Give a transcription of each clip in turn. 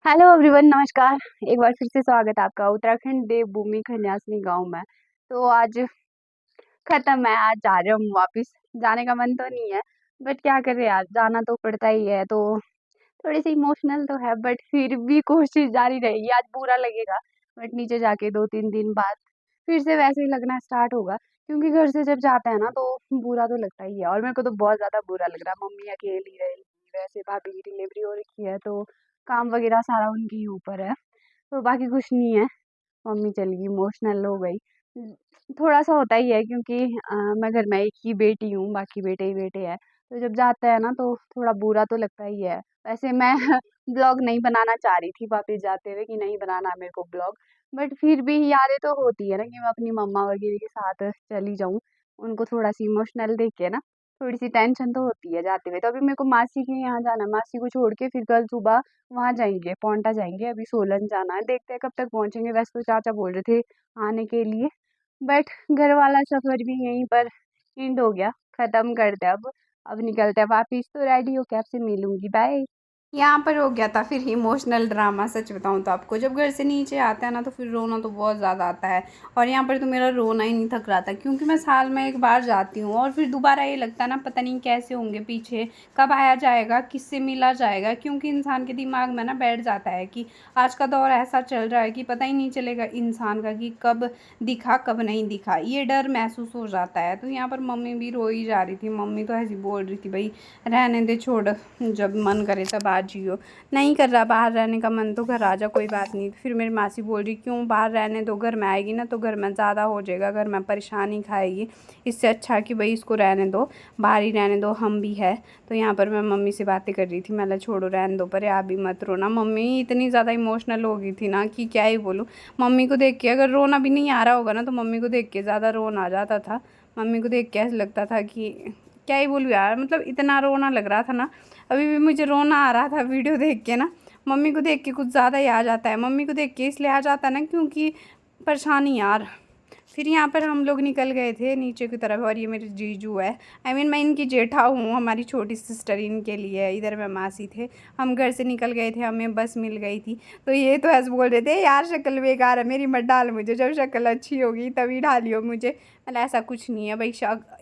Hello everyone, नमस्कार। एक बार फिर से स्वागत है आपका उत्तराखंड देवभूमि खन्यासनी गांव में। तो आज खत्म है, आज जा रहे हम वापस। जाने का मन तो नहीं है बट क्या करें यार, जाना तो पड़ता ही है। तो थोड़ी सी इमोशनल तो है बट फिर भी कोशिश जारी रहेगी। आज बुरा लगेगा बट नीचे जाके 2-3 दिन बाद फिर से वैसे ही लगना स्टार्ट होगा, क्योंकि घर से जब जाते हैं ना तो बुरा तो लगता ही है। और मेरे को तो बहुत ज्यादा बुरा लग रहा है, मम्मी अकेली रहेगी, वैसे भाभी की डिलीवरी हो रखी है तो काम वगैरह सारा उनके ही ऊपर है। तो बाकी कुछ नहीं है, मम्मी चली गई, इमोशनल हो गई। थोड़ा सा होता ही है क्योंकि मैं घर में एक ही बेटी हूँ, बाकी बेटे ही बेटे हैं। तो जब जाते हैं ना तो थोड़ा बुरा तो लगता ही है। वैसे मैं ब्लॉग नहीं बनाना चाह रही थी वापस जाते हुए, कि नहीं बनाना मेरे को ब्लॉग, बट फिर भी यादें तो होती है ना कि मैं अपनी मम्मा वगैरह के साथ चली जाऊँ। उनको थोड़ा सी इमोशनल देख के ना थोड़ी सी टेंशन तो होती है जाते हुए। तो अभी मेरे को मासी के यहाँ जाना है, मासी को छोड़ के फिर कल सुबह वहाँ जाएंगे, पौंटा जाएंगे। अभी सोलन जाना है, देखते हैं कब तक पहुंचेंगे। वैसे तो चाचा बोल रहे थे आने के लिए, बट घर वाला सफर भी यहीं पर एंड हो गया, खत्म करते हैं अब निकलते हैं वापिस। तो रेडी होके आपसे मिलूंगी, बाय। यहाँ पर हो गया था फिर इमोशनल ड्रामा। सच बताऊँ तो आपको, जब घर से नीचे आता है ना तो फिर रोना तो बहुत ज़्यादा आता है। और यहाँ पर तो मेरा रोना ही नहीं थक रहा था, क्योंकि मैं साल में एक बार जाती हूँ और फिर दोबारा ये लगता है ना, पता नहीं कैसे होंगे पीछे, कब आया जाएगा, किससे मिला जाएगा। क्योंकि इंसान के दिमाग में ना बैठ जाता है कि आज का दौर ऐसा चल रहा है कि पता ही नहीं चलेगा इंसान का कि कब दिखा कब नहीं दिखा, ये डर महसूस हो जाता है। तो यहाँ पर मम्मी भी रो ही जा रही थी। मम्मी तो ऐसी बोल रही थी, भाई रहने दे, छोड़, जब मन करे तब आ जियो, नहीं कर रहा बाहर रहने का मन तो घर आ जा, कोई बात नहीं। फिर मेरी मासी बोल रही, क्यों बाहर रहने दो, घर में आएगी ना तो घर में ज़्यादा हो जाएगा, घर में परेशानी खाएगी, इससे अच्छा कि भाई इसको रहने दो, बाहर ही रहने दो, हम भी है। तो यहाँ पर मैं मम्मी से बातें कर रही थी, मैं छोड़ो रहने दो, पर आप भी मत रोना। मम्मी इतनी ज़्यादा इमोशनल हो गई थी ना कि क्या ही बोलूँ। मम्मी को देख के अगर रोना भी नहीं आ रहा होगा ना तो मम्मी को देख के ज़्यादा रोना आ जाता था। मम्मी को देख के ऐसा लगता था कि क्या ही बोलूँ यार, मतलब इतना रोना लग रहा था ना। अभी भी मुझे रोना आ रहा था वीडियो देख के ना। मम्मी को देख के कुछ ज़्यादा ही आ जाता है। मम्मी को देख के इसलिए आ जाता है ना क्योंकि परेशानी यार। फिर यहाँ पर हम लोग निकल गए थे नीचे की तरफ, और ये मेरे जीजू है, मैं इनकी जेठा हूँ, हमारी छोटी सिस्टर इनके लिए है। इधर में मासी थे। हम घर से निकल गए थे, हमें बस मिल गई थी। तो ये तो ऐसे बोल रहे थे, यार शक्ल बेकार है मेरी, मत डाल मुझे, जब शक्ल अच्छी होगी तभी डालियो मुझे। मतलब ऐसा कुछ नहीं है भाई,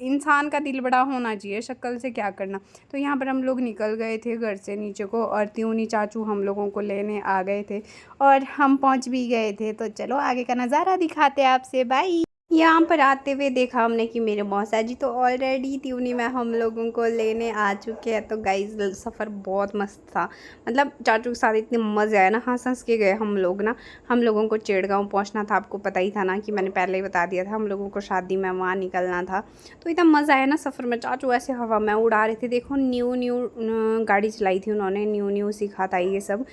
इंसान का दिल बड़ा होना चाहिए, शक्ल से क्या करना। तो यहाँ पर हम लोग निकल गए थे घर से नीचे को, और त्योनी चाचू हम लोगों को लेने आ गए थे और हम पहुँच भी गए थे। तो चलो आगे का नज़ारा दिखाते हैं आपसे, बाय। यहाँ पर आते हुए देखा हमने कि मेरे मौसा जी तो ऑलरेडी त्यूनी में हम लोगों को लेने आ चुके हैं। तो गाइस सफ़र बहुत मस्त था, मतलब चाचू के साथ इतने मज़े आए ना, हंस हंस के गए हम लोग ना। हम लोगों को चिड़गांव पहुँचना था, आपको पता ही था ना कि मैंने पहले ही बता दिया था, हम लोगों को शादी में वहाँ निकलना था। तो इतना मज़ा आया ना सफ़र में, चाचू ऐसे हवा में उड़ा रहे थे। देखो न्यू न्यू गाड़ी चलाई थी उन्होंने, न्यू न्यू सीखा था ये सब,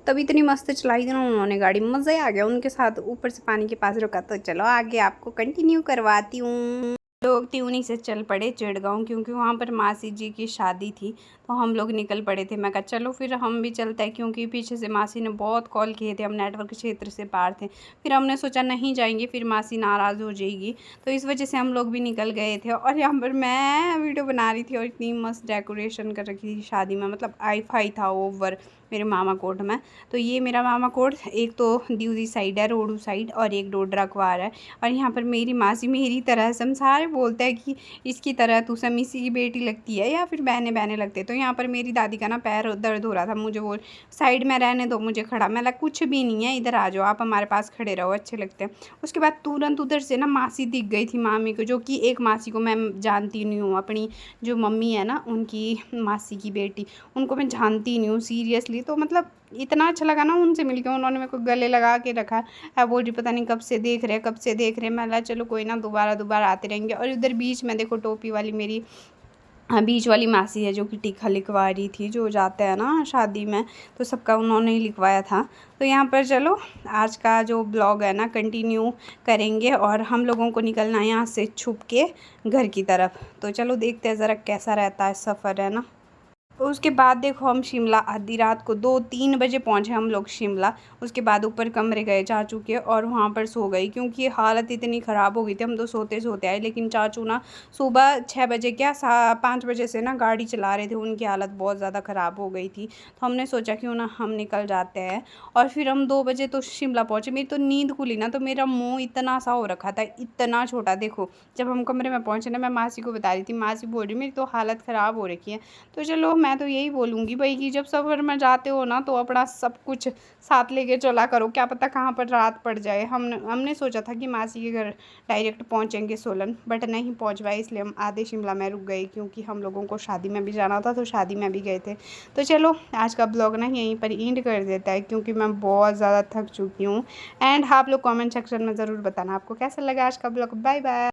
तब इतनी मस्त चलाई थी ना उन्होंने गाड़ी, मज़ा ही आ गया उनके साथ। ऊपर से पानी के पास रुका। तो चलो आगे आपको कंटिन्यू करवाती हूँ। लोग त्यूनी से चल पड़े चिड़गांव, क्योंकि वहाँ पर मासी जी की शादी थी। तो हम लोग निकल पड़े थे। मैं कहा चलो फिर हम भी चलते हैं, क्योंकि पीछे से मासी ने बहुत कॉल किए थे, हम नेटवर्क क्षेत्र से पार थे। फिर हमने सोचा नहीं जाएंगे, फिर मासी नाराज़ हो जाएगी, तो इस वजह से हम लोग भी निकल गए थे। और यहाँ पर मैं वीडियो बना रही थी और इतनी मस्त डेकोरेशन कर रखी थी शादी में, मतलब आई फाई था ओवर मेरे मामा कोट में। तो ये मेरा मामा कोट एक तो दीवदी साइड है, रोडू साइड, और एक डोडरा क्वार है। और यहाँ पर मेरी मासी मेरी तरह, सब सारे बोलते हैं कि इसकी तरह तू समीसी की बेटी लगती है या फिर बहने बहने लगते हैं। तो यहाँ पर मेरी दादी का ना पैर दर्द हो रहा था, मुझे बोल साइड में रहने दो मुझे खड़ा। मैं लगा कुछ भी नहीं है, इधर आ जाओ, आप हमारे पास खड़े रहो, अच्छे लगते हैं। उसके बाद तुरंत उधर से ना मासी दिख गई थी मामी को, जो कि एक मासी को मैं जानती नहीं हूँ, अपनी जो मम्मी है ना उनकी मासी की बेटी, उनको मैं जानती नहीं हूँ सीरियसली। तो मतलब इतना अच्छा लगा ना उनसे मिलके, उन्होंने मेरे को गले लगा के रखा है। बोल रही पता नहीं कब से देख रहे कब से देख रहे। मैं ला चलो कोई ना, दोबारा दोबारा आते रहेंगे। और उधर बीच में देखो टोपी वाली मेरी, हाँ बीच वाली मासी है, जो कि टीका लिखवा रही थी, जो जाते हैं ना शादी में तो सबका उन्होंने ही लिखवाया था। तो यहाँ पर चलो आज का जो ब्लॉग है ना कंटिन्यू करेंगे, और हम लोगों को निकलना है यहाँ से छुप के घर की तरफ। तो चलो देखते हैं ज़रा कैसा रहता है सफ़र, है ना। उसके बाद देखो हम शिमला आधी रात को 2-3 बजे पहुँचे हम लोग शिमला। उसके बाद ऊपर कमरे गए चाचू के और वहाँ पर सो गई क्योंकि हालत इतनी ख़राब हो गई थी। हम तो सोते-सोते आए, लेकिन चाचू ना सुबह 6 बजे क्या 5 बजे से ना गाड़ी चला रहे थे। उनकी हालत बहुत ज़्यादा ख़राब हो गई थी। तो हमने सोचा क्यों ना हम निकल जाते हैं, और फिर हम 2 बजे तो शिमला पहुँचे। मेरी तो नींद खुली ना तो मेरा मुँह इतना सा हो रखा था, इतना छोटा। देखो जब हम कमरे में पहुँचे ना, मैं मासी को बता रही थी, मासी बोल रही मेरी तो हालत ख़राब हो रखी है। तो चलो मैं तो यही बोलूँगी भाई कि जब सफ़र में जाते हो ना तो अपना सब कुछ साथ लेके चला करो, क्या पता कहाँ पर रात पड़ जाए। हमने सोचा था कि मासी के घर डायरेक्ट पहुँचेंगे सोलन, बट नहीं पहुँच पाए, इसलिए हम आधे शिमला में रुक गए क्योंकि हम लोगों को शादी में भी जाना था, तो शादी में भी गए थे। तो चलो आज का ब्लॉग ना यहीं पर एंड कर देता है क्योंकि मैं बहुत ज़्यादा थक चुकी हूँ। एंड आप लोग कॉमेंट सेक्शन में ज़रूर बताना आपको कैसा लगा आज का ब्लॉग। Bye bye.